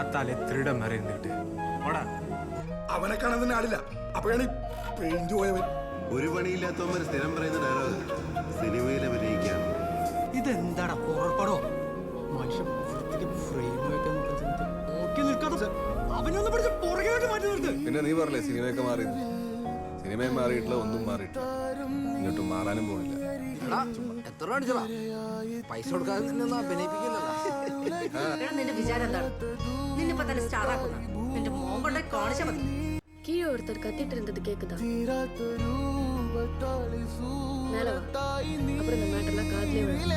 பார்த்தாலே திருட மாதிரி இருந்துட்டு போடா. അവനെ കാണാൻ തന്നെ ആളില്ല. അപ്പോഴാണ് പെയിന്റ് പോയവൻ. ഒരു പണിയില്ലാത്തവന്മാർ സ്ഥിരം പറയുന്ന ഡയലോഗ് സിനിമയിൽ അഭിനയിക്കാൻ. ഇതെന്താടാ പുറപ്പെടോ മനുഷ്യൻ നോക്കി നിൽക്കാതെ അവനൊന്ന് പിടിച്ച് പുറകെ മാറ്റി നിർത്ത്. പിന്നെ നീ പറഞ്ഞേ സിനിമയൊക്കെ മാറി. സിനിമയും മാറിയിട്ടില്ല, ഒന്നും മാറിയിട്ടില്ല, ഇങ്ങോട്ടും മാറാനും പോണില്ല. എത്ര രൂപ അടിച്ചടാ? പൈസ കൊടുക്കാതെ നിന്നെ അഭിനയിപ്പിക്കില്ലല്ലോ. നിന്റെ വിചാരം എന്താണ്? നിന്നെ ഇപ്പൊ തന്നെ സ്റ്റാർ ആക്കുന്ന നിന്റെ മോൻ കൊണ്ടേ കാണിച്ചാ മതി. கீழே ஒருத்தர் கத்திட்டு இருந்தது கேக்குதா? மேல வா. அப்புறம் இந்த மேட்டர்லாம் காதுலயே விழும்.